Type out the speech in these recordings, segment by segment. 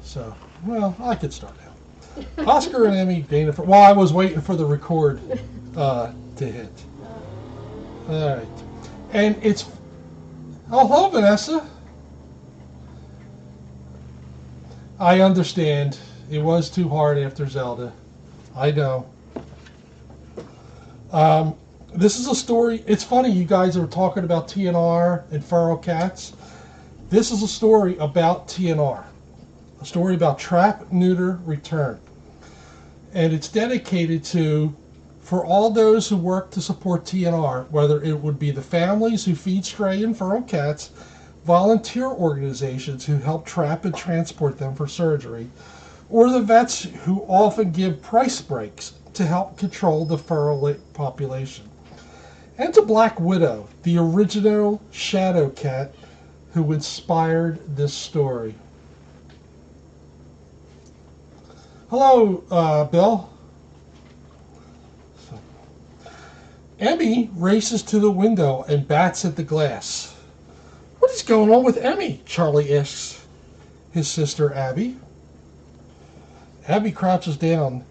So, well, I could start now. Oscar and Emmy gained it. Well, I was waiting for the record to hit. All right. And it's... Oh, hello, Vanessa. I understand. It was too hard after Zelda. I know. This is a story. It's funny you guys are talking about TNR and feral cats. This is a story about TNR. A story about trap, neuter, return. And it's dedicated to, for all those who work to support TNR, whether it would be the families who feed stray and feral cats, volunteer organizations who help trap and transport them for surgery, or the vets who often give price breaks to help control the feral population. And to Black Widow, the original shadow cat who inspired this story. Hello, Bill. Emmy races to the window and bats at the glass. What is going on with Emmy? Charlie asks his sister Abby. Abby crouches down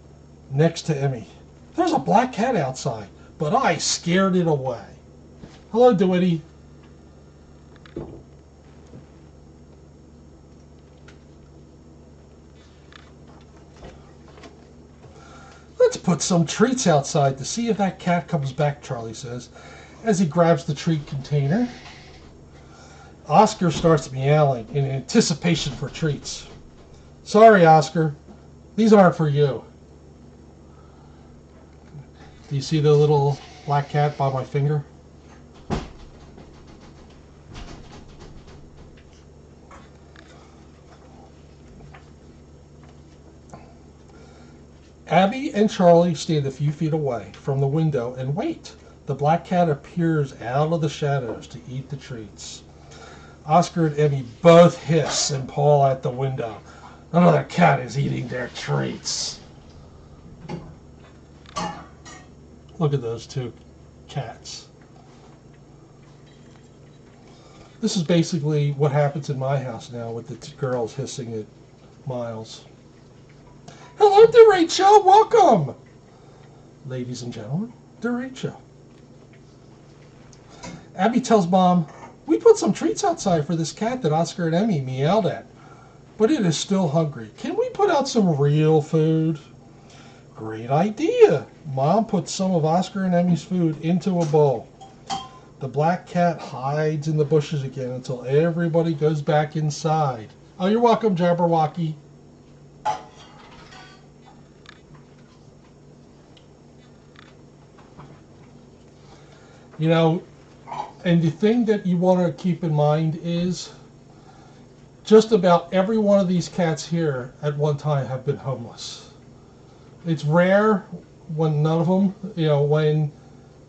next to Emmy. There's a black cat outside, but I scared it away. Hello, DeWitty. Let's put some treats outside to see if that cat comes back, Charlie says, as he grabs the treat container. Oscar starts meowing in anticipation for treats. Sorry, Oscar. These aren't for you. Do you see the little black cat by my finger? Abby and Charlie stand a few feet away from the window and wait. The black cat appears out of the shadows to eat the treats. Oscar and Emmy both hiss and paw at the window. Another cat is eating their treats. Look at those two cats. This is basically what happens in my house now with the girls hissing at Miles. Hello, DeRachel. Welcome. Ladies and gentlemen, DeRachel. Abby tells Mom, we put some treats outside for this cat that Oscar and Emmy meowed at, but it is still hungry. Can we put out some real food? Great idea. Mom puts some of Oscar and Emmy's food into a bowl. The black cat hides in the bushes again until everybody goes back inside. Oh, you're welcome, Jabberwocky. You know, and the thing that you want to keep in mind is just about every one of these cats here at one time have been homeless. It's rare when none of them, when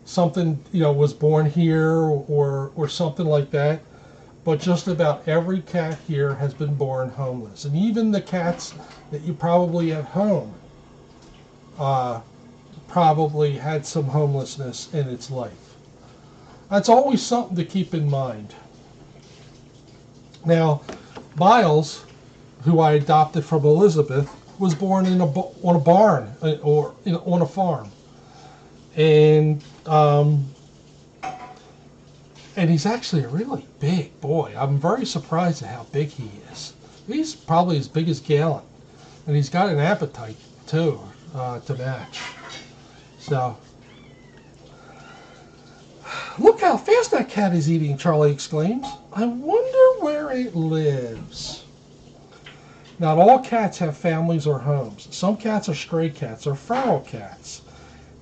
something, was born here or something like that. But just about every cat here has been born homeless. And even the cats that you probably at home probably had some homelessness in its life. That's always something to keep in mind. Now, Miles, who I adopted from Elizabeth, was born on a barn or on a farm, and he's actually a really big boy. I'm very surprised at how big he is. He's probably as big as Galen, and he's got an appetite too to match. So. Look how fast that cat is eating, Charlie exclaims. I wonder where it lives. Not all cats have families or homes. Some cats are stray cats or feral cats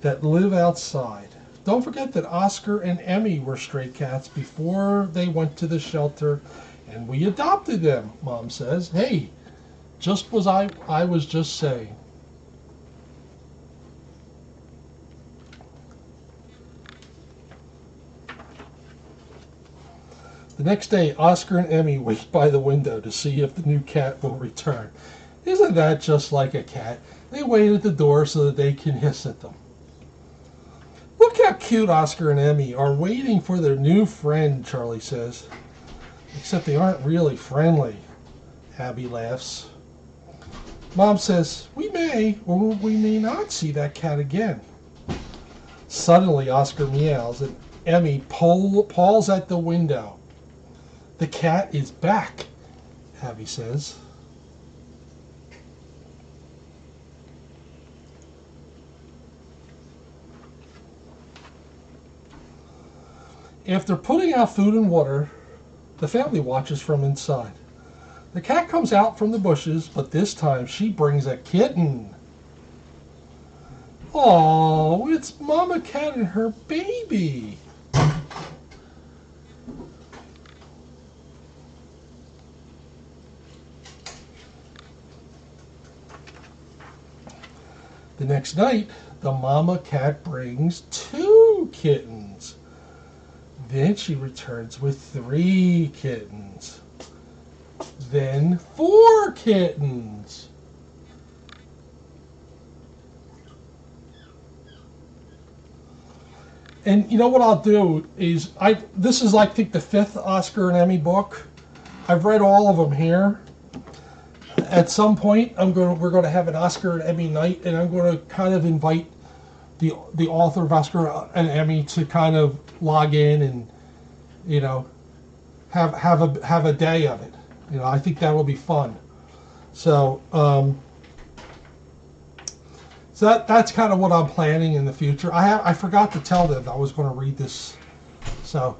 that live outside. Don't forget that Oscar and Emmy were stray cats before they went to the shelter, and we adopted them, Mom says. Hey, just was I was just saying. The next day, Oscar and Emmy wait by the window to see if the new cat will return. Isn't that just like a cat? They wait at the door so that they can hiss at them. Look how cute Oscar and Emmy are waiting for their new friend, Charlie says. Except they aren't really friendly, Abby laughs. Mom says, we may or we may not see that cat again. Suddenly, Oscar meows and Emmy paws at the window. The cat is back, Abby says. After putting out food and water, the family watches from inside. The cat comes out from the bushes, but this time she brings a kitten. Oh, it's Mama Cat and her baby. The next night, the Mama Cat brings 2 kittens. Then she returns with 3 kittens. Then 4 kittens. And you know what I'll do is, this is I think the 5th Oscar and Emmy book. I've read all of them here. At some point, we're going to have an Oscar and Emmy night, and I'm going to kind of invite the author of Oscar and Emmy to kind of log in and, you know, have a day of it. You know, I think that will be fun. So, that's kind of what I'm planning in the future. I forgot to tell them I was going to read this. So,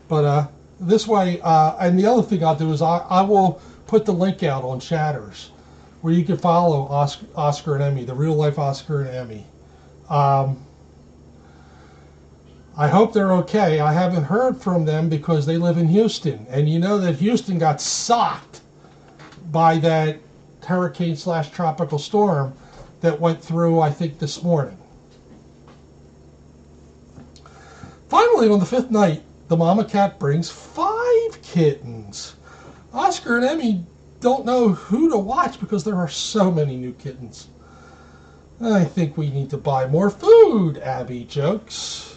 but this way, and the other thing I'll do is I will put the link out on Chatters, where you can follow Oscar and Emmy, the real life Oscar and Emmy. I hope they're okay. I haven't heard from them because they live in Houston, and you know that Houston got socked by that hurricane/tropical storm that went through, I think, this morning. Finally, on the 5th night, the Mama Cat brings 5 kittens. Oscar and Emmy don't know who to watch because there are so many new kittens. I think we need to buy more food, Abby jokes.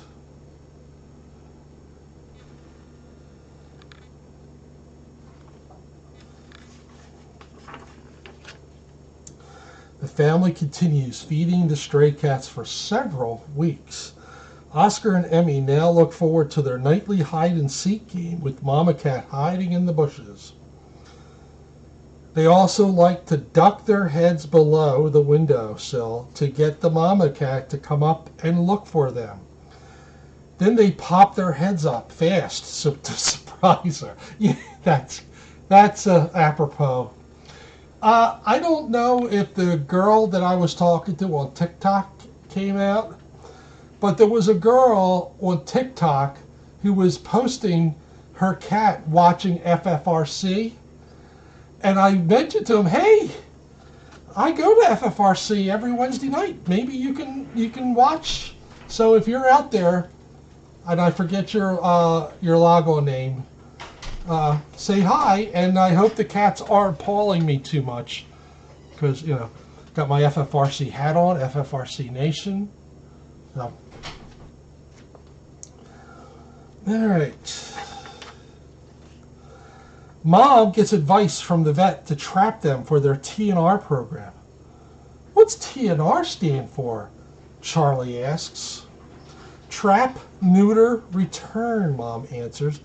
The family continues feeding the stray cats for several weeks. Oscar and Emmy now look forward to their nightly hide-and-seek game with Mama Cat hiding in the bushes. They also like to duck their heads below the windowsill to get the Mama Cat to come up and look for them. Then they pop their heads up fast to surprise her. Yeah, that's apropos. I don't know if the girl that I was talking to on TikTok came out, but there was a girl on TikTok who was posting her cat watching FFRC, and I mentioned to him, "Hey, I go to FFRC every Wednesday night. Maybe you can watch. So if you're out there, and I forget your logo name." Say hi, and I hope the cats aren't pawing me too much, because, you know, got my FFRC hat on, FFRC Nation. So, all right. Mom gets advice from the vet to trap them for their TNR program. What's TNR stand for? Charlie asks. Trap, neuter, return, Mom answers.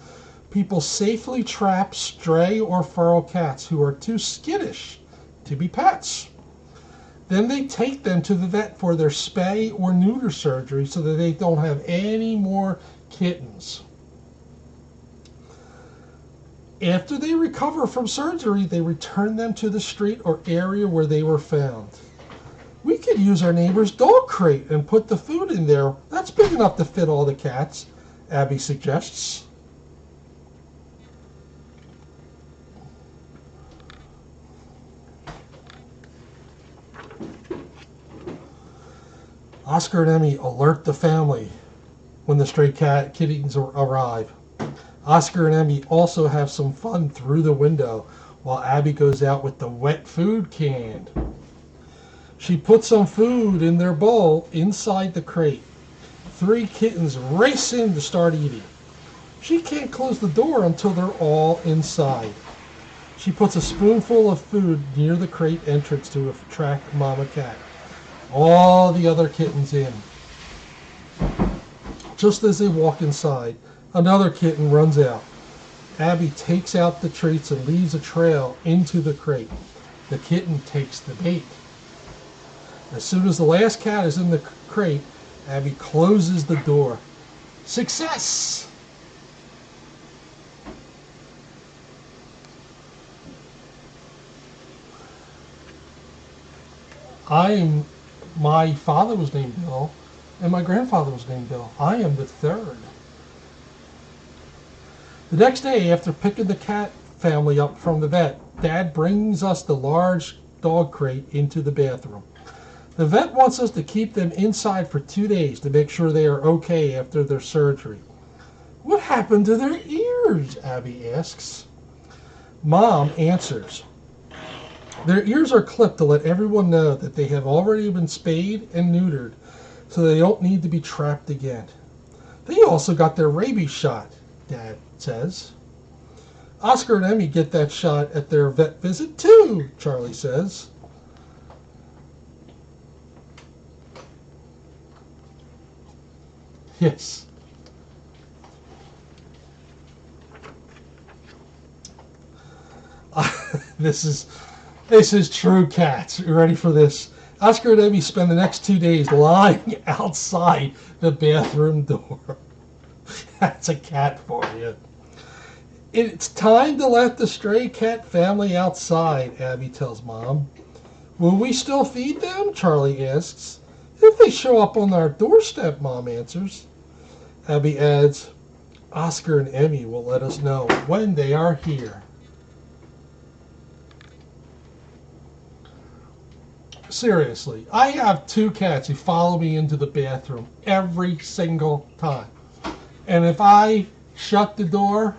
People safely trap stray or feral cats who are too skittish to be pets. Then they take them to the vet for their spay or neuter surgery so that they don't have any more kittens. After they recover from surgery, they return them to the street or area where they were found. We could use our neighbor's dog crate and put the food in there. That's big enough to fit all the cats, Abby suggests. Oscar and Emmy alert the family when the stray kittens arrive. Oscar and Emmy also have some fun through the window while Abby goes out with the wet food can. She puts some food in their bowl inside the crate. 3 kittens race in to start eating. She can't close the door until they're all inside. She puts a spoonful of food near the crate entrance to attract Mama Cat. All the other kittens in. Just as they walk inside, another kitten runs out. Abby takes out the treats and leaves a trail into the crate. The kitten takes the bait. As soon as the last cat is in the crate, Abby closes the door. Success! My father was named Bill, and my grandfather was named Bill. I am the third. The next day, after picking the cat family up from the vet, Dad brings us the large dog crate into the bathroom. The vet wants us to keep them inside for 2 days to make sure they are okay after their surgery. What happened to their ears? Abby asks. Mom answers. Their ears are clipped to let everyone know that they have already been spayed and neutered, so they don't need to be trapped again. They also got their rabies shot, Dad says. Oscar and Emmy get that shot at their vet visit too, Charlie says. Yes. This is true, cats. You ready for this? Oscar and Emmy spend the next 2 days lying outside the bathroom door. That's a cat for you. It's time to let the stray cat family outside, Abby tells Mom. Will we still feed them? Charlie asks. If they show up on our doorstep, Mom answers. Abby adds, Oscar and Emmy will let us know when they are here. Seriously, I have 2 cats who follow me into the bathroom every single time. And if I shut the door,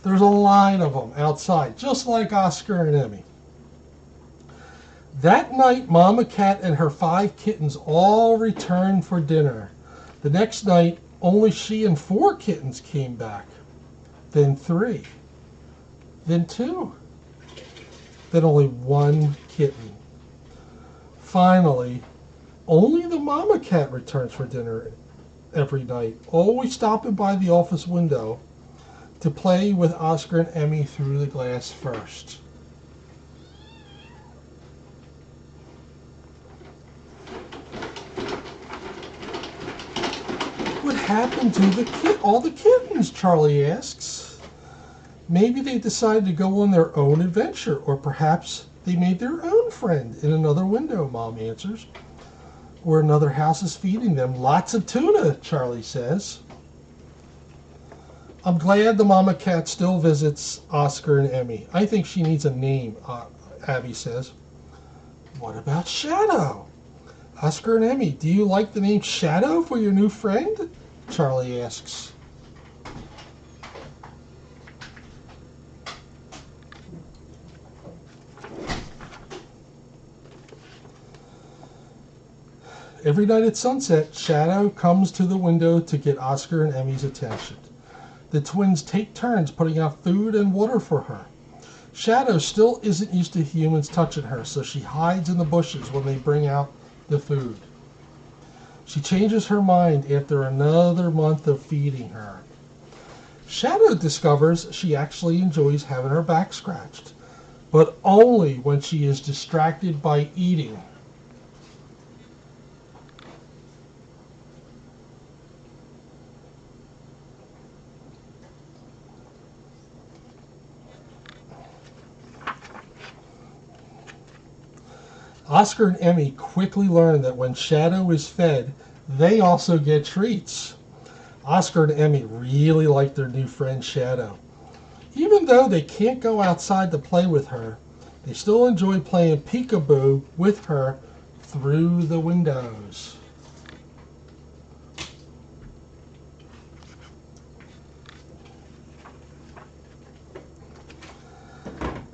there's a line of them outside, just like Oscar and Emmy. That night, Mama Cat and her 5 kittens all returned for dinner. The next night, only she and 4 kittens came back. Then 3. Then 2. Then only 1 kitten. Finally, only the Mama Cat returns for dinner every night, always stopping by the office window to play with Oscar and Emmy through the glass first. What happened to all the kittens? Charlie asks. Maybe they decided to go on their own adventure, or perhaps they made their own friend in another window, Mom answers. Or another house is feeding them lots of tuna, Charlie says. I'm glad the Mama Cat still visits Oscar and Emmy. I think she needs a name, Abby says. What about Shadow? Oscar and Emmy, do you like the name Shadow for your new friend? Charlie asks. Every night at sunset, Shadow comes to the window to get Oscar and Emmy's attention. The twins take turns putting out food and water for her. Shadow still isn't used to humans touching her, so she hides in the bushes when they bring out the food. She changes her mind after another month of feeding her. Shadow discovers she actually enjoys having her back scratched, but only when she is distracted by eating. Oscar and Emmy quickly learn that when Shadow is fed, they also get treats. Oscar and Emmy really like their new friend Shadow. Even though they can't go outside to play with her, they still enjoy playing peekaboo with her through the windows.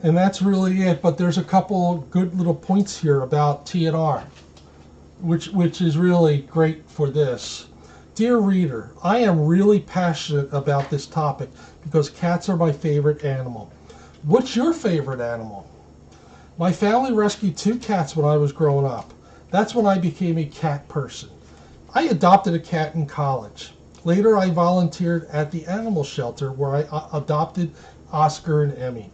And that's really it, but there's a couple good little points here about TNR, which is really great for this. Dear reader, I am really passionate about this topic because cats are my favorite animal. What's your favorite animal? My family rescued 2 cats when I was growing up. That's when I became a cat person. I adopted a cat in college. Later, I volunteered at the animal shelter where I adopted Oscar and Emmy.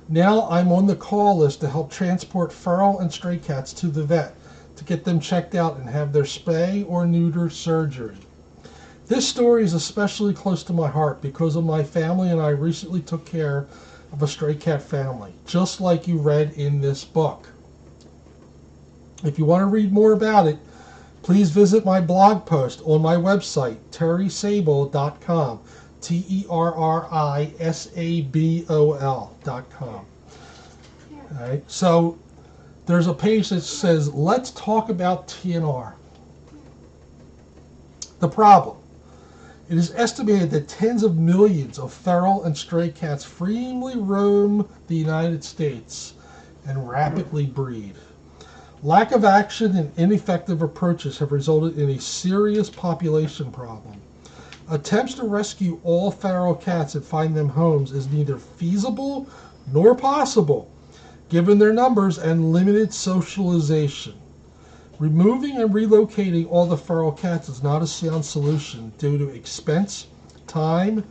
Now I'm on the call list to help transport feral and stray cats to the vet to get them checked out and have their spay or neuter surgery. This story is especially close to my heart because of my family and I recently took care of a stray cat family, just like you read in this book. If you want to read more about it, please visit my blog post on my website, terrisabol.com, TERRISABOL.com. All right, so there's a page that says, let's talk about TNR. The problem. It is estimated that tens of millions of feral and stray cats freely roam the United States and rapidly breed. Lack of action and ineffective approaches have resulted in a serious population problem. Attempts to rescue all feral cats and find them homes is neither feasible nor possible, given their numbers and limited socialization. Removing and relocating all the feral cats is not a sound solution due to expense, time,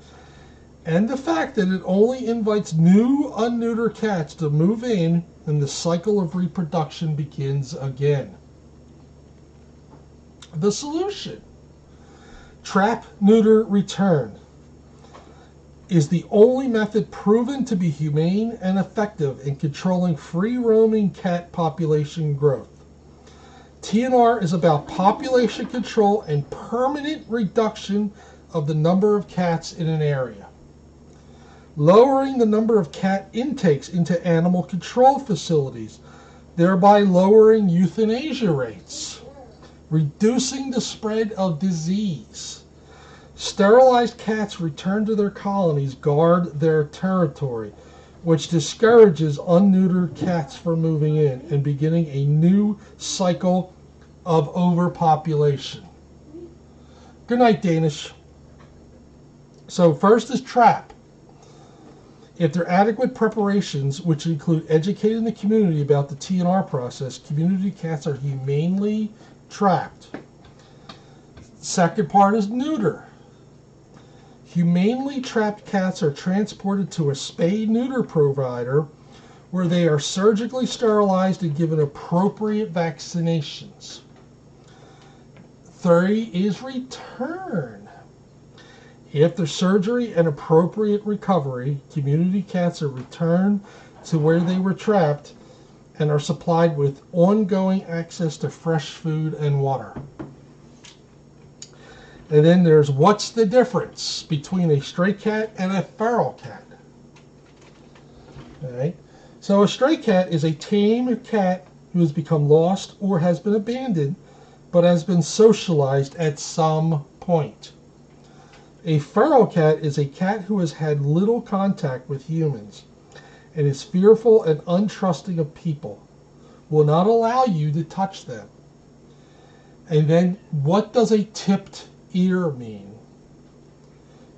and the fact that it only invites new, unneutered cats to move in and the cycle of reproduction begins again. The solution. Trap, neuter, return is the only method proven to be humane and effective in controlling free-roaming cat population growth. TNR is about population control and permanent reduction of the number of cats in an area. Lowering the number of cat intakes into animal control facilities, thereby lowering euthanasia rates. Reducing the spread of disease. Sterilized cats returned to their colonies guard their territory, which discourages unneutered cats from moving in and beginning a new cycle of overpopulation. Good night, Danish. So first is trap. If there are adequate preparations, which include educating the community about the TNR process, community cats are humanely trapped. Second part is neuter. Humanely trapped cats are transported to a spay-neuter provider where they are surgically sterilized and given appropriate vaccinations. 3 is return. After surgery and appropriate recovery, community cats are returned to where they were trapped and are supplied with ongoing access to fresh food and water. And then there's what's the difference between a stray cat and a feral cat. All right. So a stray cat is a tame cat who has become lost or has been abandoned but has been socialized at some point. A feral cat is a cat who has had little contact with humans and is fearful and untrusting of people, will not allow you to touch them. And then what does a tipped ear mean?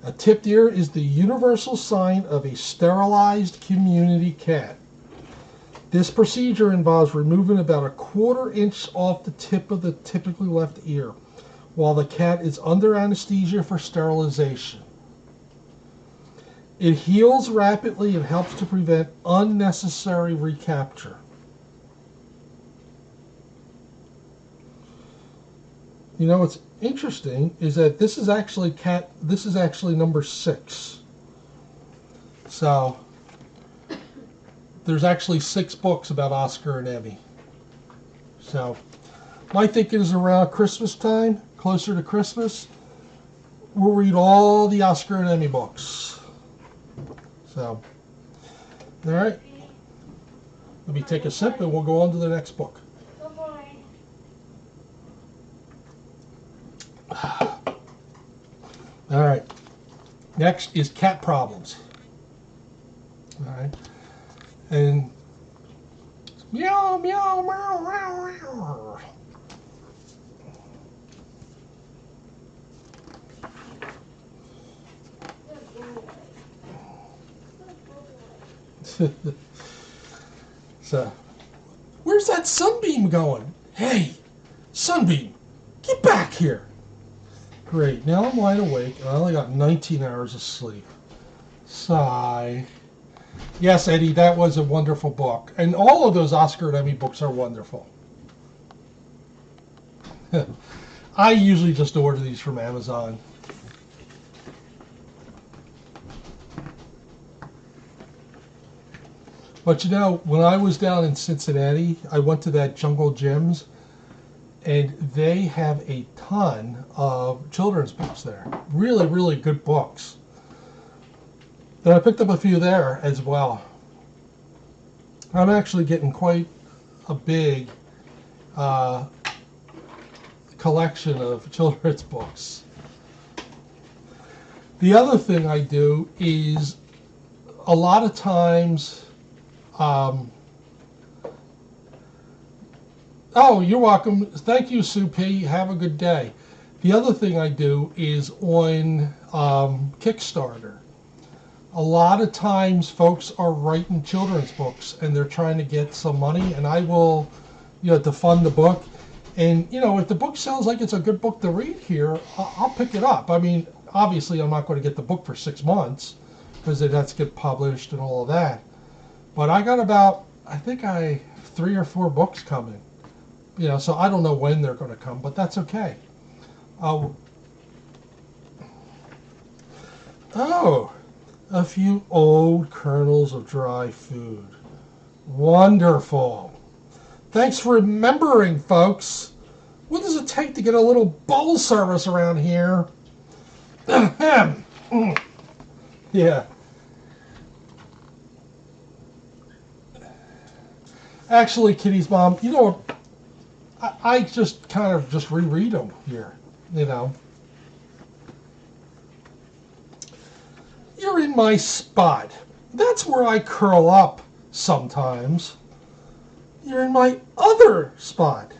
A tipped ear is the universal sign of a sterilized community cat. This procedure involves removing about a 1/4 inch off the tip of the typically left ear while the cat is under anesthesia for sterilization. It heals rapidly and helps to prevent unnecessary recapture. You know what's interesting is that this is actually number 6. So there's actually 6 books about Oscar and Emmy. So my thinking is around Christmas time, closer to Christmas, we'll read all the Oscar and Emmy books. So, all right. Let me take a sip and we'll go on to the next book. All right. Next is cat problems. All right. And meow, meow, meow, meow, meow. So, where's that Sunbeam going? Hey, Sunbeam, get back here. Great, now I'm wide awake and I only got 19 hours of sleep. Sigh. Yes, Eddie, that was a wonderful book. And all of those Oscar and Emmy books are wonderful. I usually just order these from Amazon. But you know, when I was down in Cincinnati, I went to that Jungle Gyms, and they have a ton of children's books there. Really, really good books. And I picked up a few there as well. I'm actually getting quite a big collection of children's books. The other thing I do is a lot of times, oh, you're welcome. Thank you, Sue P. Have a good day. The other thing I do is on Kickstarter. A lot of times folks are writing children's books and they're trying to get some money, and I will, to fund the book. And, if the book sounds like it's a good book to read here, I'll pick it up. I mean, obviously I'm not going to get the book for 6 months because it has to get published and all of that. But I got about, I think 3 or 4 books coming. So I don't know when they're going to come, but that's okay. Oh, a few old kernels of dry food. Wonderful. Thanks for remembering, folks. What does it take to get a little bowl service around here? Yeah. Actually, Kitty's mom, I just kind of just reread them here, You're in my spot. That's where I curl up sometimes. You're in my other spot.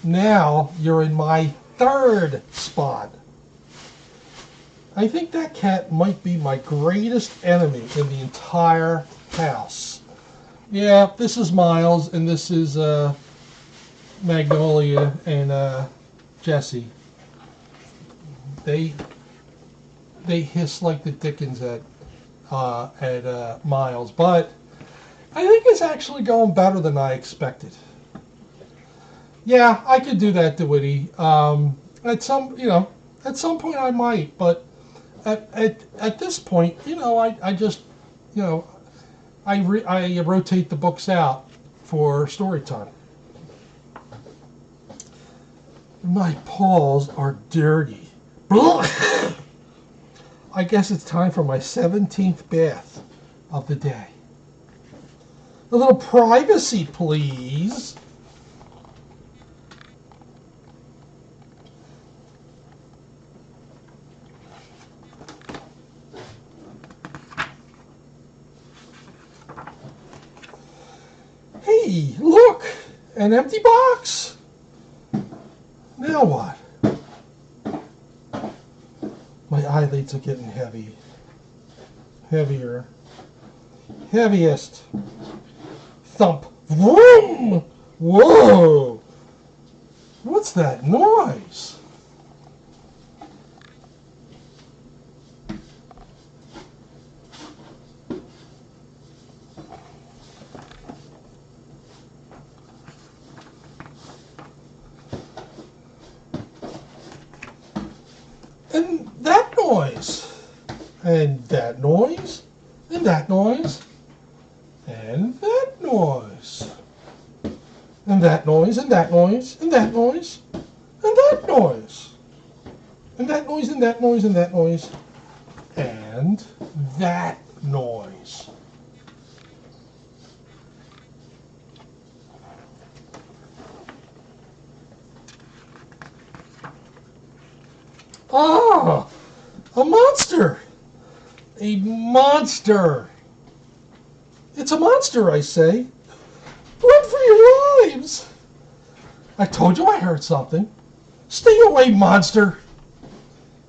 Now you're in my third spot. I think that cat might be my greatest enemy in the entire house. Yeah, this is Miles, and this is Magnolia and Jessie. They hiss like the dickens at Miles, but I think it's actually going better than I expected. Yeah, I could do that to Woody. At some point I might, but at this point, I just, I rotate the books out for story time. My paws are dirty. I guess it's time for my 17th bath of the day. A little privacy, please. Hey, look! An empty box! Now what? My eyelids are getting heavy. Heavier. Heaviest. Thump. Vroom! Whoa! What's that noise? And that noise. And that noise. And that noise. And that noise. And that noise, and that noise, and that noise, and that noise. And that noise, and that noise, and that noise. And that noise. Ah! A monster! A monster! It's a monster, I say. Run for your lives! I told you I heard something. Stay away, monster!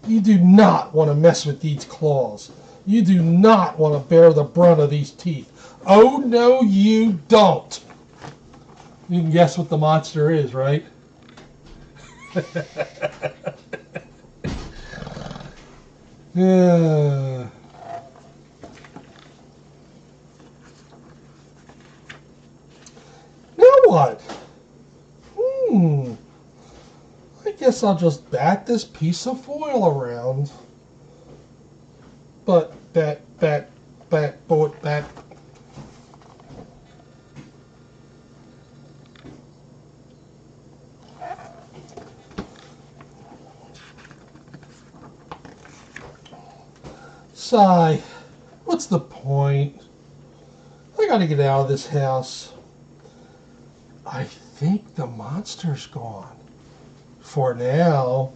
You do not want to mess with these claws. You do not want to bear the brunt of these teeth. Oh, no, you don't. You can guess what the monster is, right? Yeah. Now what? I guess I'll just bat this piece of foil around. But bat. Sigh. What's the point? I gotta get out of this house. I think the monster's gone. For now.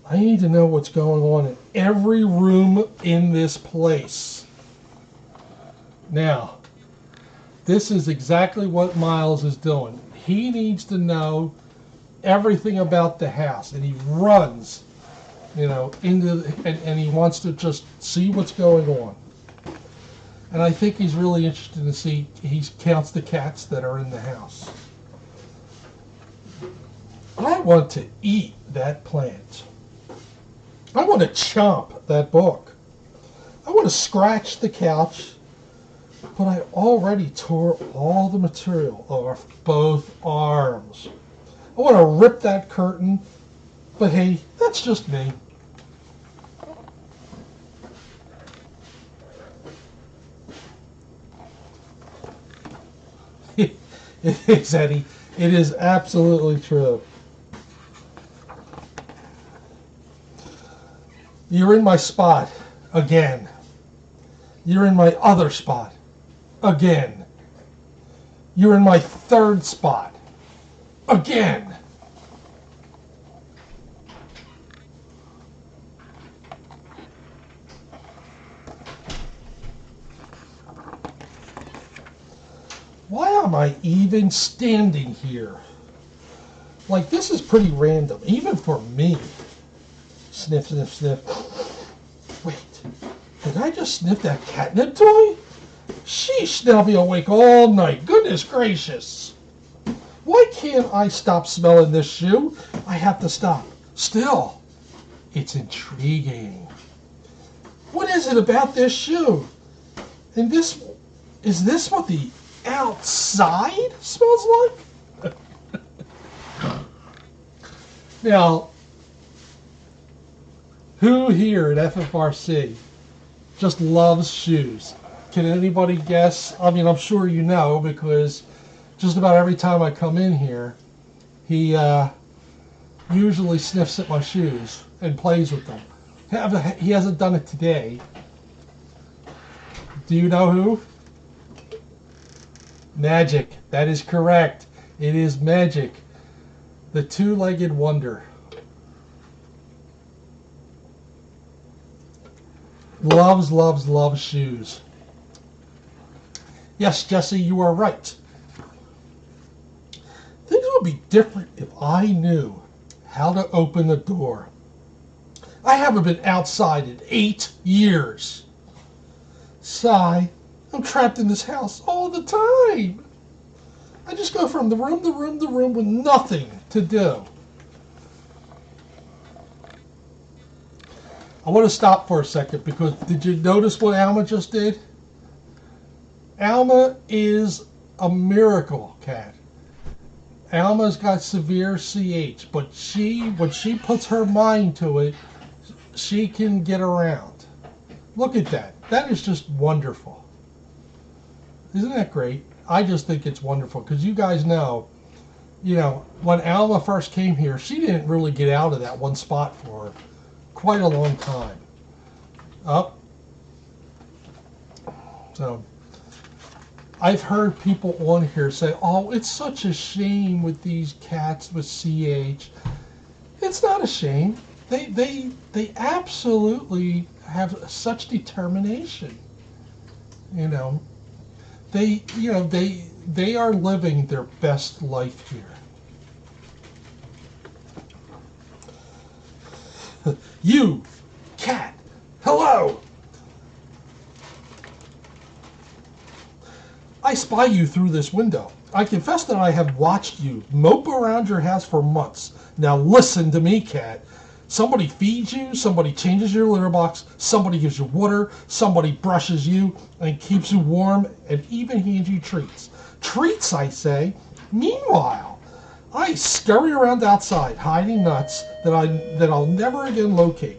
I need to know what's going on in every room in this place. Now, this is exactly what Miles is doing. He needs to know everything about the house, and he runs, and he wants to just see what's going on. And I think he's really interested to see, he counts the cats that are in the house. I want to eat that plant. I want to chomp that book. I want to scratch the couch, but I already tore all the material off both arms. I want to rip that curtain, but hey, that's just me. It is, Eddie. It is absolutely true. You're in my spot again. You're in my other spot again. You're in my third spot again. Why am I even standing here? Like, this is pretty random, even for me. Sniff, sniff, sniff. Wait, did I just sniff that catnip toy? Sheesh, they'll be awake all night. Goodness gracious. Why can't I stop smelling this shoe? I have to stop. Still, it's intriguing. What is it about this shoe? And is this what the outside smells like? Now, who here at FFRC just loves shoes? Can anybody guess? I mean, I'm sure you know, because just about every time I come in here, he usually sniffs at my shoes and plays with them. He hasn't done it today. Do you know who? Magic. That is correct. It is Magic, the two-legged wonder. Loves, loves, loves shoes. Yes, Jesse, you are right. Things would be different if I knew how to open a door. I haven't been outside in 8 years. Sigh, I'm trapped in this house all the time. I just go from the room to room to room with nothing to do. I want to stop for a second because did you notice what Alma just did? Alma is a miracle cat. Alma's got severe CH, but when she puts her mind to it, she can get around. Look at that. That is just wonderful. Isn't that great? I just think it's wonderful because you guys know, when Alma first came here, she didn't really get out of that one spot for quite a long time. Up. So I've heard people on here say, oh, it's such a shame with these cats with CH. It's not a shame. They absolutely have such determination. They are living their best life here. You, cat, hello. I spy you through this window. I confess that I have watched you mope around your house for months. Now listen to me, cat. Somebody feeds you, somebody changes your litter box, somebody gives you water, somebody brushes you and keeps you warm and even hands you treats. Treats, I say. Meanwhile, I scurry around outside, hiding nuts that I'll never again locate,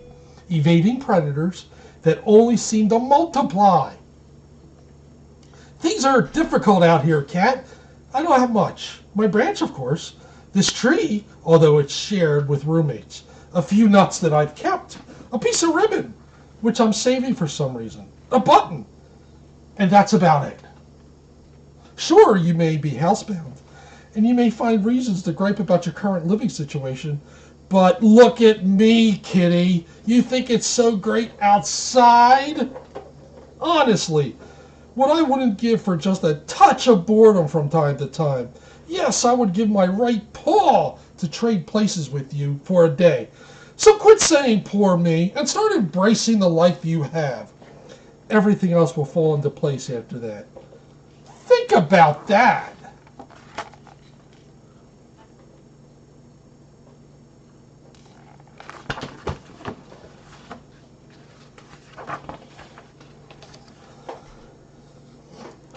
evading predators that only seem to multiply. Things are difficult out here, cat. I don't have much. My branch, of course. This tree, although it's shared with roommates. A few nuts that I've kept. A piece of ribbon, which I'm saving for some reason. A button. And that's about it. Sure, you may be housebound, and you may find reasons to gripe about your current living situation, but look at me, kitty. You think it's so great outside? Honestly, what I wouldn't give for just a touch of boredom from time to time. Yes, I would give my right paw to trade places with you for a day. So quit saying poor me and start embracing the life you have. Everything else will fall into place after that. Think about that.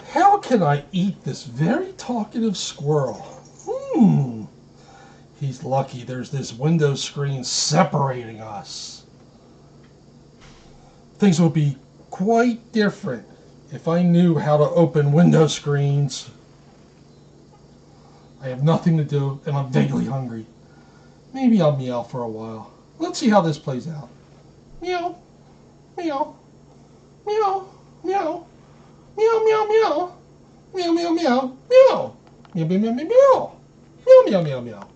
How can I eat this very talkative squirrel? He's lucky there's this window screen separating us. Things would be quite different if I knew how to open window screens. I have nothing to do and I'm vaguely hungry. Maybe I'll meow for a while. Let's see how this plays out. Meow, meow, meow, meow. Meow, meow, meow. Meow, meow, meow. Meow. Meow, meow, meow, meow, meow. Meow, meow, meow, meow.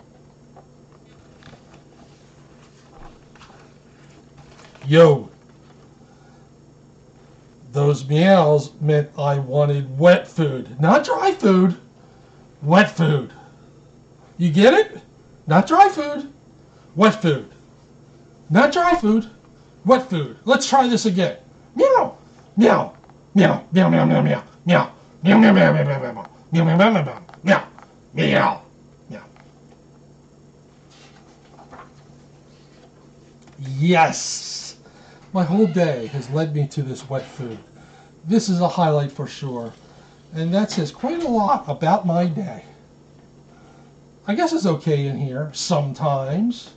Yo. Those meows meant I wanted wet food. Not dry food. Wet food. You get it? Not dry food. Wet food. Not dry food. Wet food. Let's try this again. Meow. Meow. Meow, meow, meow, meow, meow, meow, meow, meow, meow, meow, meow, meow, meow, meow, meow, meow, meow, meow, meow. Yes! My whole day has led me to this wet food. This is a highlight for sure, and that says quite a lot about my day. I guess it's okay in here sometimes.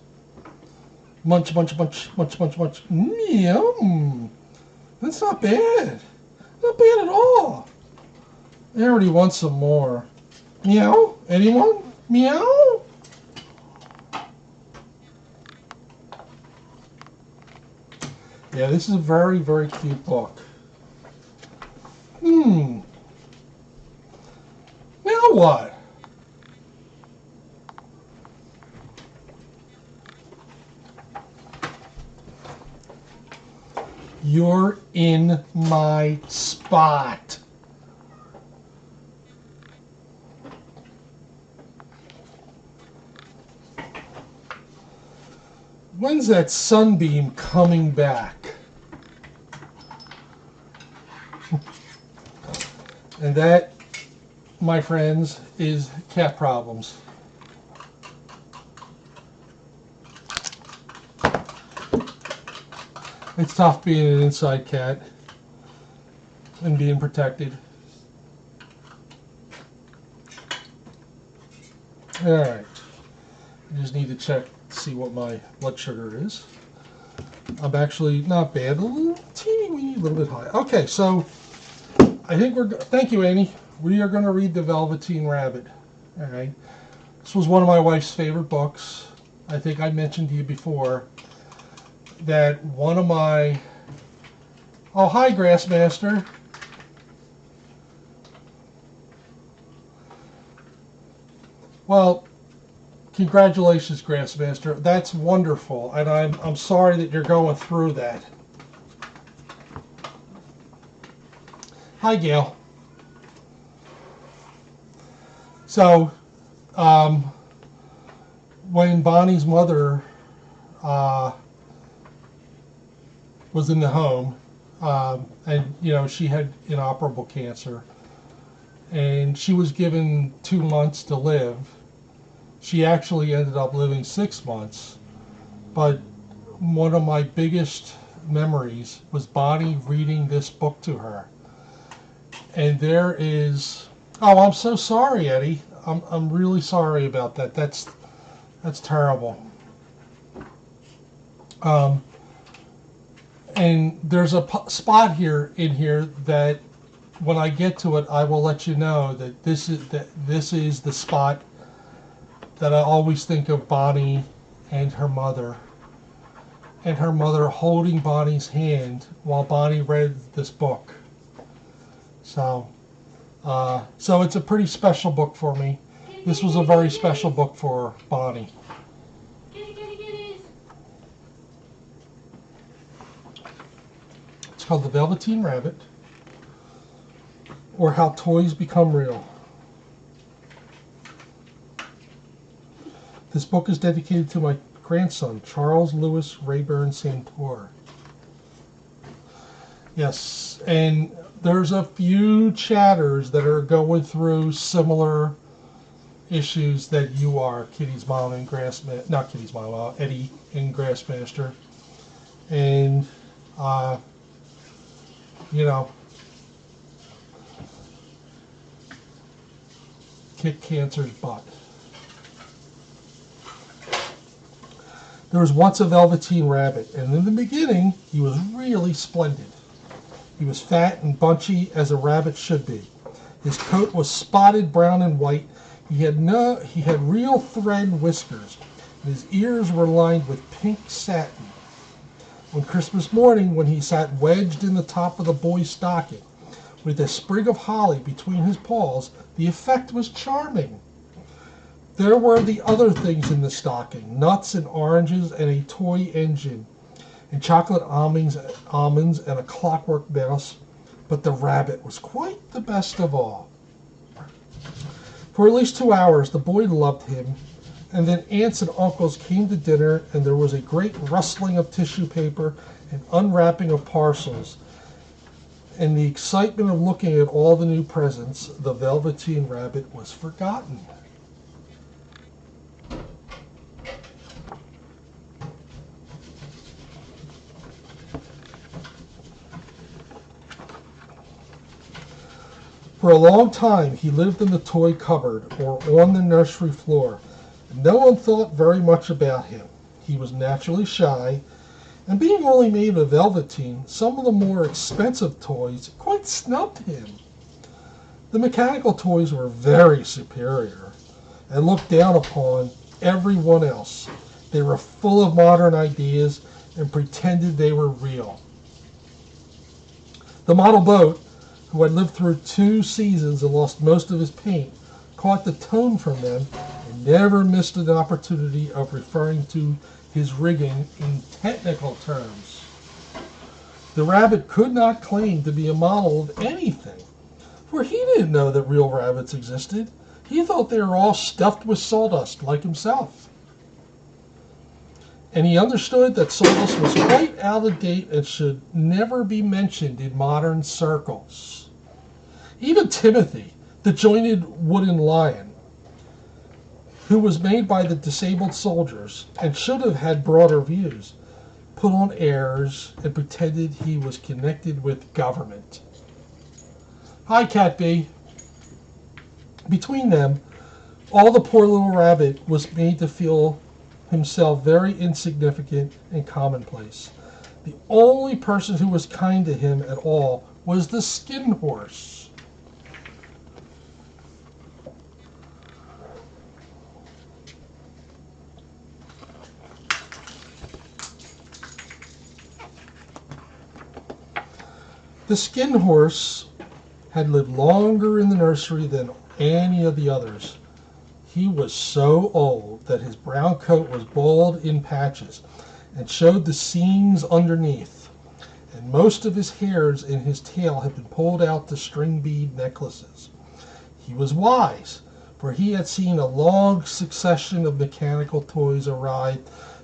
Munch, munch, munch, munch, munch, munch. Yum! That's not bad. Not bad at all. I already want some more. Meow? Anyone? Meow? Yeah, this is a very, very cute book. Now what? You're in my spot. When's that sunbeam coming back? And that, my friends, is cat problems. It's tough being an inside cat and being protected. Alright. I just need to check to see what my blood sugar is. I'm actually not bad. A little teeny weeny, a little bit high. Okay, so I think thank you, Annie. We are going to read The Velveteen Rabbit. Alright. This was one of my wife's favorite books. I think I mentioned to you before that one of my... Oh, hi, Grassmaster. Well, congratulations, Grassmaster. That's wonderful, and I'm sorry that you're going through that. Hi, Gail. So, when Bonnie's mother was in the home, and you know she had inoperable cancer, and she was given 2 months to live. She actually ended up living 6 months, but one of my biggest memories was Bonnie reading this book to her. And there is, oh, I'm so sorry, Eddie. I'm really sorry about that. That's terrible. And there's a spot here in here that when I get to it, I will let you know that this is the spot that I always think of Bonnie and her mother holding Bonnie's hand while Bonnie read this book. So it's a pretty special book for me. This was a very special book for Bonnie. It's called The Velveteen Rabbit, or How Toys Become Real. This book is dedicated to my grandson, Charles Louis Rayburn Santor. Yes, and there's a few chatters that are going through similar issues that you are, Kitty's mom and Grassmaster, not Kitty's mom, Eddie and Grassmaster. And, you know, kick cancer's butt. There was once a Velveteen Rabbit, and in the beginning, he was really splendid. He was fat and bunchy as a rabbit should be. His coat was spotted brown and white. He had real thread whiskers, and his ears were lined with pink satin. On Christmas morning, when he sat wedged in the top of the boy's stocking, with a sprig of holly between his paws, the effect was charming. There were the other things in the stocking, nuts and oranges and a toy engine, and chocolate almonds and a clockwork mouse, but the rabbit was quite the best of all. For at least 2 hours, the boy loved him, and then aunts and uncles came to dinner, and there was a great rustling of tissue paper and unwrapping of parcels. In the excitement of looking at all the new presents, the Velveteen Rabbit was forgotten. For a long time, he lived in the toy cupboard or on the nursery floor. No one thought very much about him. He was naturally shy, and being only made of velveteen, some of the more expensive toys quite snubbed him. The mechanical toys were very superior and looked down upon everyone else. They were full of modern ideas and pretended they were real. The model boat, who had lived through 2 seasons and lost most of his paint, caught the tone from them and never missed an opportunity of referring to his rigging in technical terms. The rabbit could not claim to be a model of anything, for he didn't know that real rabbits existed. He thought they were all stuffed with sawdust like himself. And he understood that sawdust was quite out of date and should never be mentioned in modern circles. Even Timothy, the jointed wooden lion, who was made by the disabled soldiers and should have had broader views, put on airs and pretended he was connected with government. Hi, Cat B. Between them, all the poor little rabbit was made to feel himself very insignificant and commonplace. The only person who was kind to him at all was the skin horse. The skin horse had lived longer in the nursery than any of the others. He was so old that his brown coat was bald in patches and showed the seams underneath, and most of his hairs in his tail had been pulled out to string bead necklaces. He was wise, for he had seen a long succession of mechanical toys arrive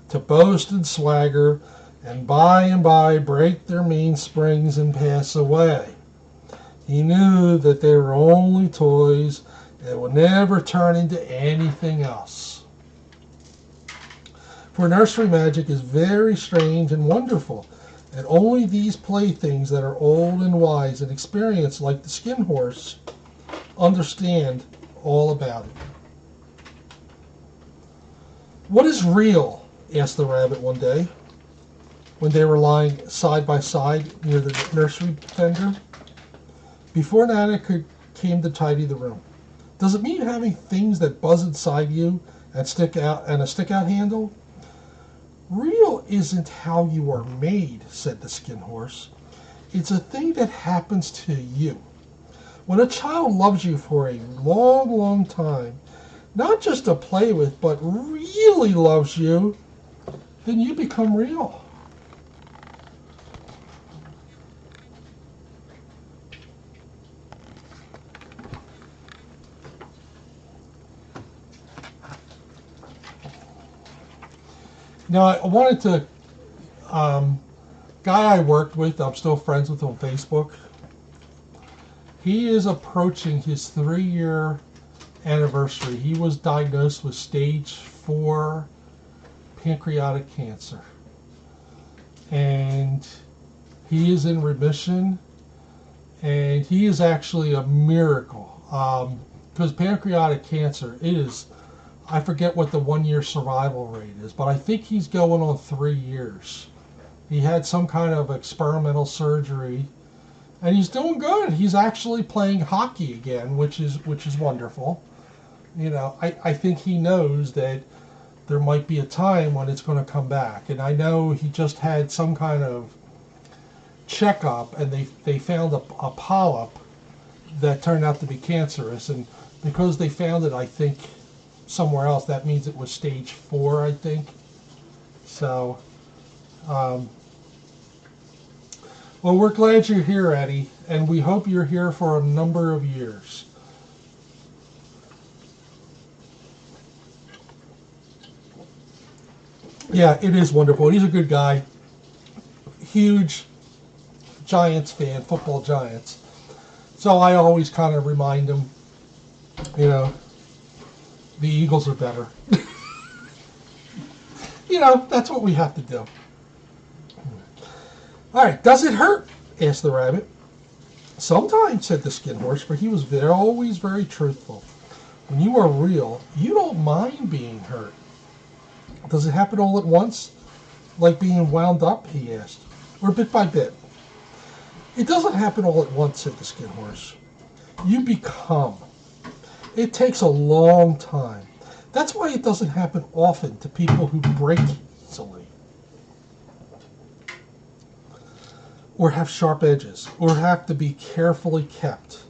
to boast and swagger, and by break their mainsprings and pass away. He knew that they were only toys and would never turn into anything else. For nursery magic is very strange and wonderful, and only these playthings that are old and wise and experienced like the Skin Horse understand all about it. "What is real?" asked the rabbit one day when they were lying side by side near the nursery fender, before Nana came to tidy the room. "Does it mean having things that buzz inside you and stick out and a stick-out handle?" "Real isn't how you are made," said the Skin Horse. "It's a thing that happens to you. When a child loves you for a long, long time, not just to play with, but really loves you, then you become real." Now, I wanted to, guy I worked with, I'm still friends with on Facebook. He is approaching his 3-year anniversary. He was diagnosed with stage 4 pancreatic cancer. And he is in remission. And he is actually a miracle. Because pancreatic cancer is, I forget what the 1-year survival rate is, but I think he's going on 3 years. He had some kind of experimental surgery, and he's doing good. He's actually playing hockey again, which is wonderful. You know, I think he knows that there might be a time when it's going to come back. And I know he just had some kind of checkup, and they found a polyp that turned out to be cancerous. And because they found it, I think, somewhere else, that means it was stage 4, I think. So, well, we're glad you're here, Eddie, and we hope you're here for a number of years. Yeah, it is wonderful. He's a good guy. Huge Giants fan, football Giants. So I always kind of remind him, you know, the Eagles are better. You know, that's what we have to do. "All right, does it hurt?" asked the rabbit. "Sometimes," said the Skin Horse, for he was always very truthful. "When you are real, you don't mind being hurt." "Does it happen all at once, like being wound up?" he asked, "or bit by bit?" "It doesn't happen all at once," said the Skin Horse. "You become. It takes a long time. That's why it doesn't happen often to people who break easily, or have sharp edges, or have to be carefully kept.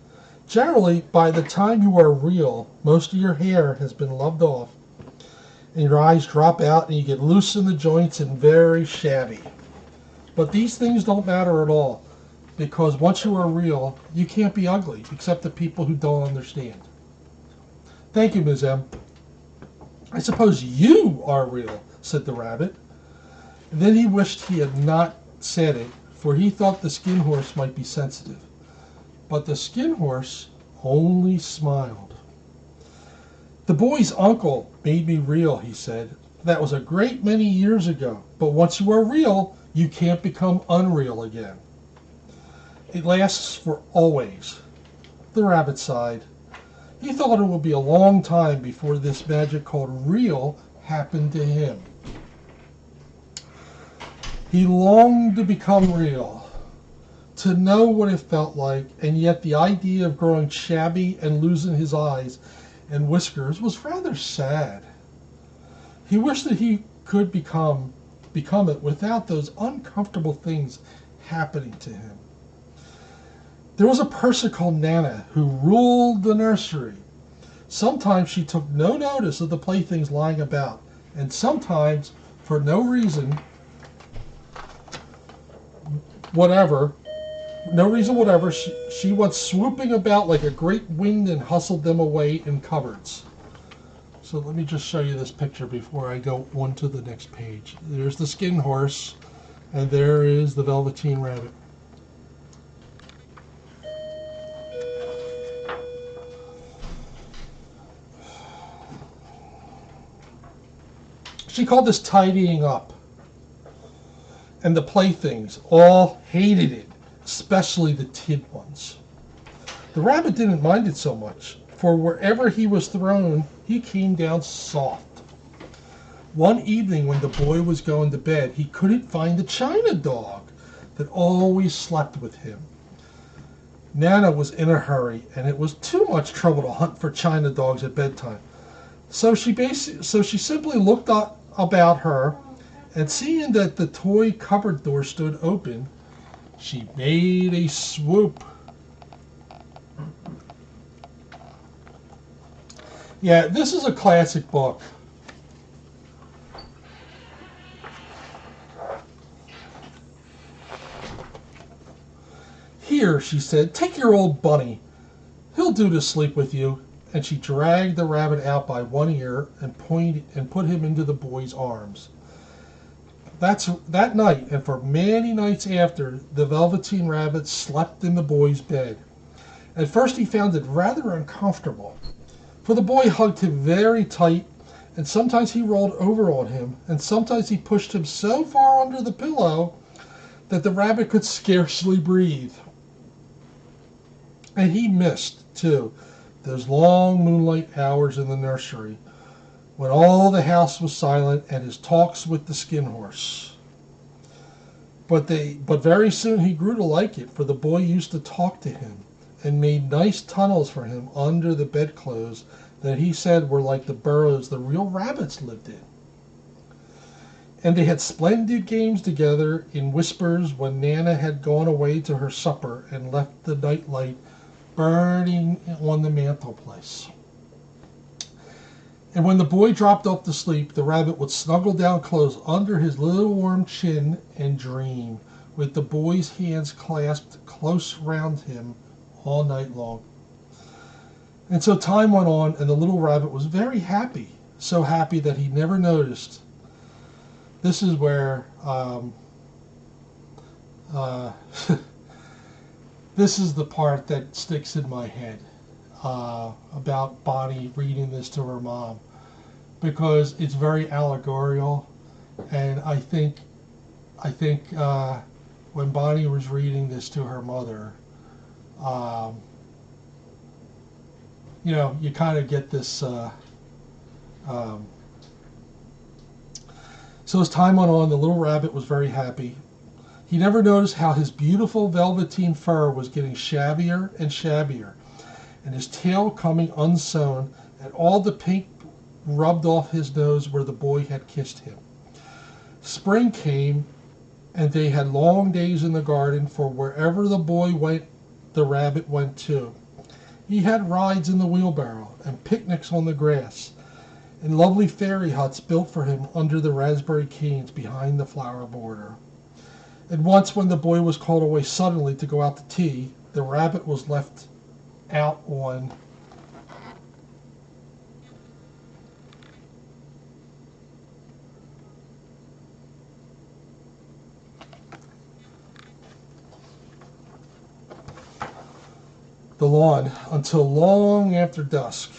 Generally, by the time you are real, most of your hair has been loved off, and your eyes drop out, and you get loose in the joints and very shabby. But these things don't matter at all, because once you are real, you can't be ugly, except to people who don't understand." "Thank you, Ms. M." "I suppose you are real," said the rabbit. And then he wished he had not said it, for he thought the Skin Horse might be sensitive. But the Skin Horse only smiled. "The boy's uncle made me real," he said. "That was a great many years ago, but once you are real, you can't become unreal again. It lasts for always." The rabbit sighed. He thought it would be a long time before this magic called real happened to him. He longed to become real, to know what it felt like, and yet the idea of growing shabby and losing his eyes and whiskers was rather sad. He wished that he could become it without those uncomfortable things happening to him. There was a person called Nana who ruled the nursery. Sometimes she took no notice of the playthings lying about, and sometimes, for no reason whatever, she went swooping about like a great wind and hustled them away in cupboards. So let me just show you this picture before I go on to the next page. There's the Skin Horse, and there is the Velveteen Rabbit. She called this tidying up. And the playthings all hated it, especially the tin ones. The rabbit didn't mind it so much, for wherever he was thrown, he came down soft. One evening when the boy was going to bed, he couldn't find the china dog that always slept with him. Nana was in a hurry, and it was too much trouble to hunt for china dogs at bedtime. So she simply looked about her, and seeing that the toy cupboard door stood open, she made a swoop. Yeah, this is a classic book. Here, she said, take your old bunny. He'll do to sleep with you. And she dragged the rabbit out by one ear and put him into the boy's arms. That night, and for many nights after, the Velveteen Rabbit slept in the boy's bed. At first he found it rather uncomfortable, for the boy hugged him very tight, and sometimes he rolled over on him, and sometimes he pushed him so far under the pillow that the rabbit could scarcely breathe. And he missed, too, those long moonlight hours in the nursery, when all the house was silent, and his talks with the skin horse. But very soon he grew to like it, for the boy used to talk to him, and made nice tunnels for him under the bedclothes that he said were like the burrows the real rabbits lived in. And they had splendid games together in whispers when Nana had gone away to her supper and left the night light burning on the mantelpiece. And when the boy dropped off to sleep, the rabbit would snuggle down close under his little warm chin and dream, with the boy's hands clasped close round him all night long. And so time went on, and the little rabbit was very happy, so happy that he never noticed. This is where this is the part that sticks in my head about Bonnie reading this to her mom, because it's very allegorical, and I think when Bonnie was reading this to her mother, you kind of get this. So as time went on, the little rabbit was very happy. He never noticed how his beautiful velveteen fur was getting shabbier and shabbier, and his tail coming unsewn, and all the pink rubbed off his nose where the boy had kissed him. Spring came, and they had long days in the garden, for wherever the boy went, the rabbit went too. He had rides in the wheelbarrow, and picnics on the grass, and lovely fairy huts built for him under the raspberry canes behind the flower border. And once when the boy was called away suddenly to go out to tea, the rabbit was left out on the lawn until long after dusk.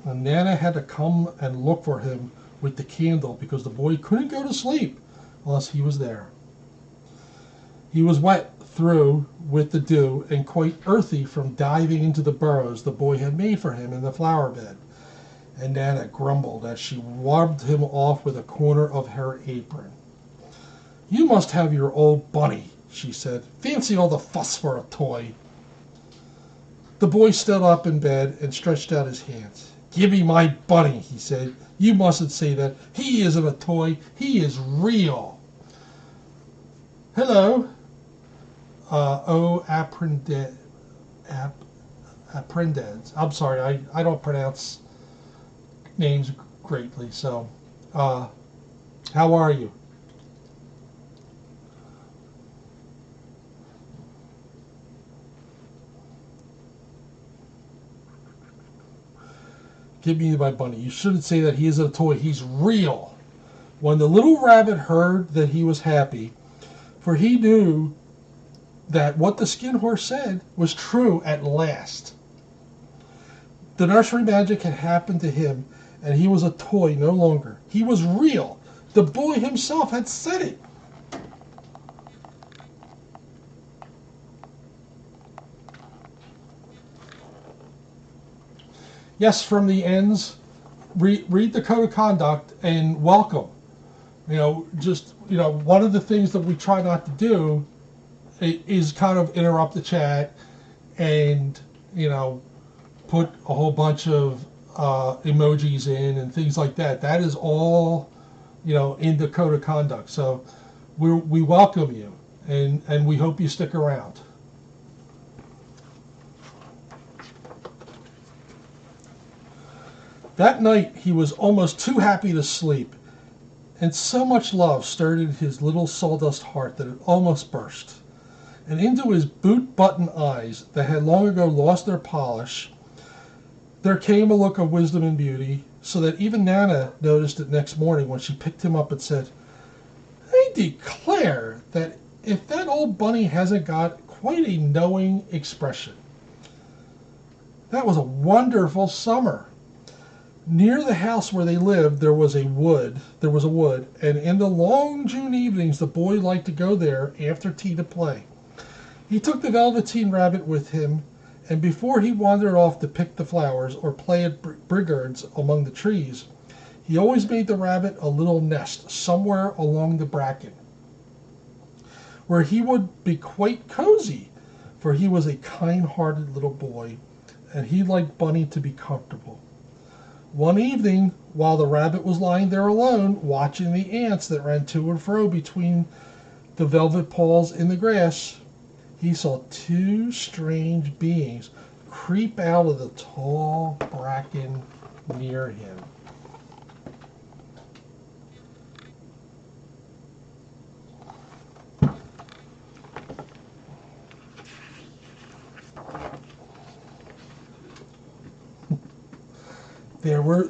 And Nana had to come and look for him with the candle, because the boy couldn't go to sleep unless he was there. He was wet through with the dew and quite earthy from diving into the burrows the boy had made for him in the flower bed. And Nana grumbled as she rubbed him off with a corner of her apron. "You must have your old bunny," she said. "Fancy all the fuss for a toy." The boy stood up in bed and stretched out his hands. "Give me my bunny," he said. "You mustn't say that. He isn't a toy. He is real." "Hello." Apprendez. I'm sorry, I don't pronounce names greatly, so how are you? "Give me my bunny. You shouldn't say that. He isn't a toy. He's real." When the little rabbit heard that, he was happy, for he knew that what the skin horse said was true at last. The nursery magic had happened to him, and he was a toy no longer. He was real, The boy himself had said it. Yes, from the ends, read the code of conduct and welcome. One of the things that we try not to do is kind of interrupt the chat and, put a whole bunch of emojis in and things like that. That is all, in the code of conduct. So we welcome you and we hope you stick around. That night he was almost too happy to sleep, and so much love stirred in his little sawdust heart that it almost burst. And into his boot-button eyes that had long ago lost their polish, there came a look of wisdom and beauty, so that even Nana noticed it next morning when she picked him up and said, "I declare that if that old bunny hasn't got quite a knowing expression." That was a wonderful summer. Near the house where they lived there was a wood, and in the long June evenings the boy liked to go there after tea to play. He took the Velveteen Rabbit with him, and before he wandered off to pick the flowers or play at brigards among the trees, he always made the rabbit a little nest somewhere along the bracken, where he would be quite cozy, for he was a kind-hearted little boy, and he liked Bunny to be comfortable. One evening, while the rabbit was lying there alone, watching the ants that ran to and fro between the velvet paws in the grass, he saw two strange beings creep out of the tall bracken near him.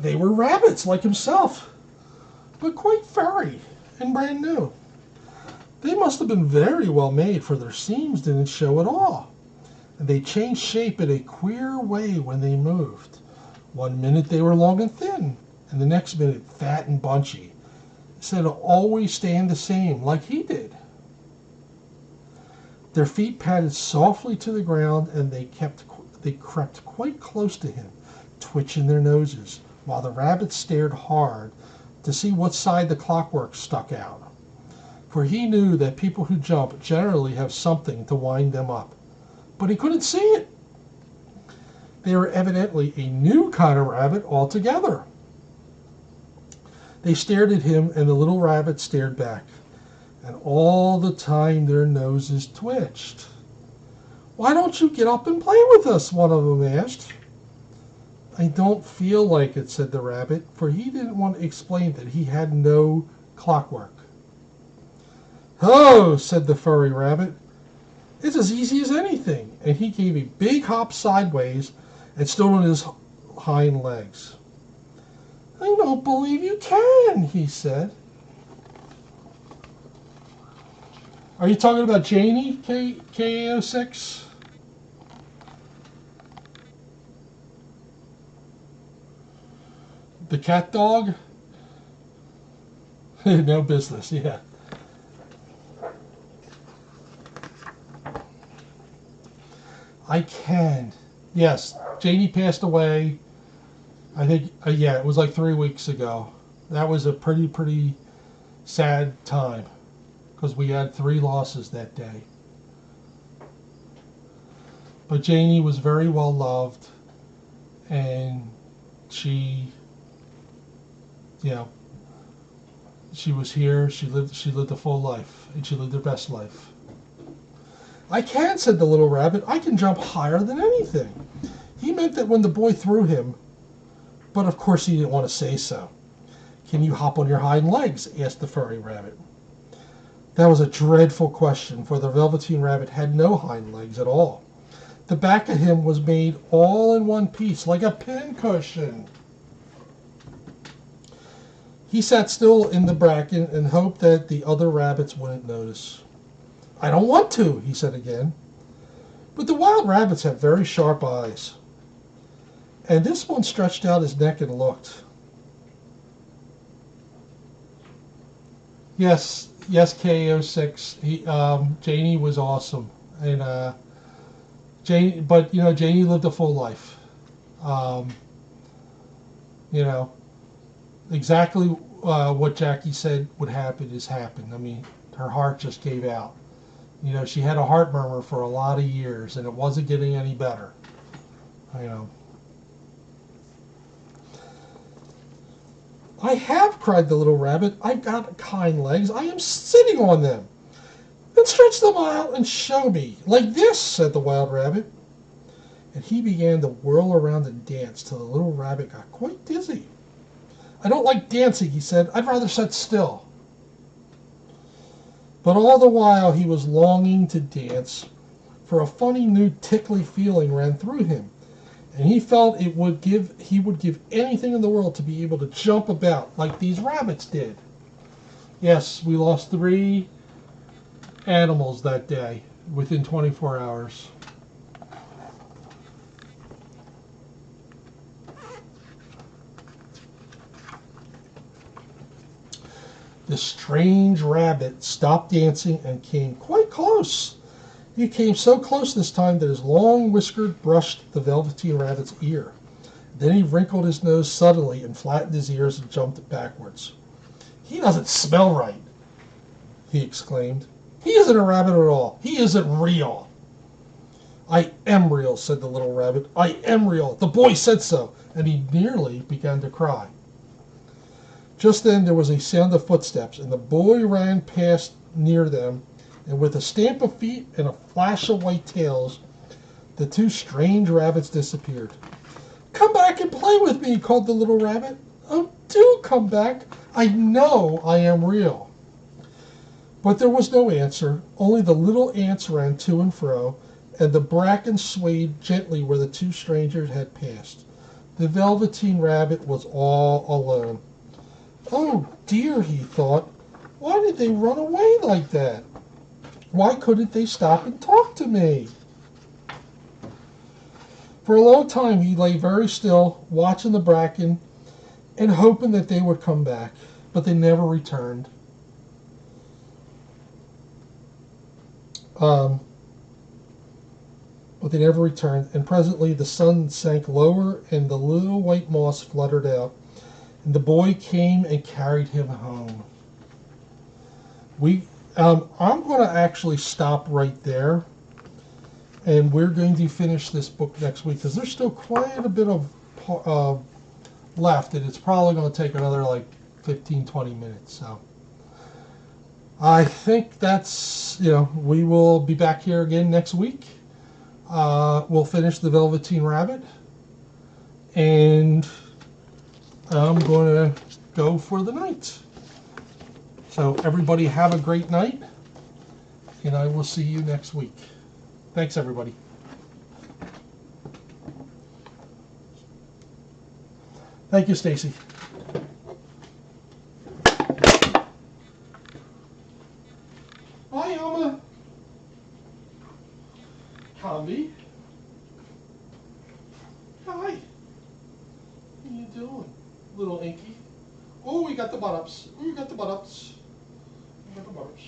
They were rabbits like himself, but quite furry and brand new. They must have been very well made, for their seams didn't show at all, and they changed shape in a queer way when they moved. One minute they were long and thin, and the next minute fat and bunchy, instead of always staying the same like he did. Their feet patted softly to the ground, and they crept quite close to him, twitching their noses, while the rabbit stared hard to see what side the clockwork stuck out. For he knew that people who jump generally have something to wind them up. But he couldn't see it. They were evidently a new kind of rabbit altogether. They stared at him, and the little rabbit stared back. And all the time their noses twitched. "Why don't you get up and play with us?" one of them asked. "I don't feel like it," said the rabbit, for he didn't want to explain that he had no clockwork. "Oh," said the furry rabbit, "it's as easy as anything," and he gave a big hop sideways and stood on his hind legs. "I don't believe you can," he said. Are you talking about Janie, K806? The cat dog? No business, yeah. I can. Yes, Janie passed away. I think, yeah, it was like 3 weeks ago. That was a pretty sad time, because we had 3 losses that day. But Janie was very well loved, and she was here. She lived a full life, and she lived her best life. "I can," said the little rabbit. "I can jump higher than anything." He meant that when the boy threw him, but of course he didn't want to say so. "Can you hop on your hind legs?" asked the furry rabbit. That was a dreadful question, for the Velveteen Rabbit had no hind legs at all. The back of him was made all in one piece, like a pincushion. He sat still in the bracken and hoped that the other rabbits wouldn't notice. "I don't want to," he said again. But the wild rabbits have very sharp eyes, and this one stretched out his neck and looked. Yes, KO6. Janie was awesome, and Janie. But Janie lived a full life. Um, you know, exactly what Jackie said would happen is happened. I mean, her heart just gave out. She had a heart murmur for a lot of years, and it wasn't getting any better. You know. I have, cried the little rabbit. I've got kind legs. I am sitting on them. Then stretch them out and show me. Like this, said the wild rabbit. And he began to whirl around and dance till the little rabbit got quite dizzy. I don't like dancing, he said. I'd rather sit still. But all the while he was longing to dance, for a funny new tickly feeling ran through him, and he felt he would give anything in the world to be able to jump about like these rabbits did. Yes, we lost 3 animals that day within 24 hours. The strange rabbit stopped dancing and came quite close. He came so close this time that his long whisker brushed the Velveteen Rabbit's ear. Then he wrinkled his nose suddenly and flattened his ears and jumped backwards. He doesn't smell right, he exclaimed. He isn't a rabbit at all. He isn't real. I am real, said the little rabbit. I am real. The boy said so, and he nearly began to cry. Just then there was a sound of footsteps, and the boy ran past near them, and with a stamp of feet and a flash of white tails, the 2 strange rabbits disappeared. Come back and play with me, called the little rabbit. Oh, do come back. I know I am real. But there was no answer. Only the little ants ran to and fro, and the bracken swayed gently where the 2 strangers had passed. The Velveteen Rabbit was all alone. Oh dear, he thought. Why did they run away like that? Why couldn't they stop and talk to me? For a long time he lay very still, watching the bracken and hoping that they would come back, but they never returned. And presently the sun sank lower and the little white moss fluttered out, and the boy came and carried him home. I'm going to actually stop right there, and we're going to finish this book next week because there's still quite a bit of left, and it's probably going to take another like 15-20 minutes. So I think that's, we will be back here again next week. We'll finish the Velveteen Rabbit, and I'm going to go for the night. So everybody have a great night, and I will see you next week. Thanks, everybody. Thank you, Stacy. Hi, Alma. Combi. Hi. How you doing, little Inky? Oh, we got the butt-ups. We got the butt-ups. We got the butt-ups.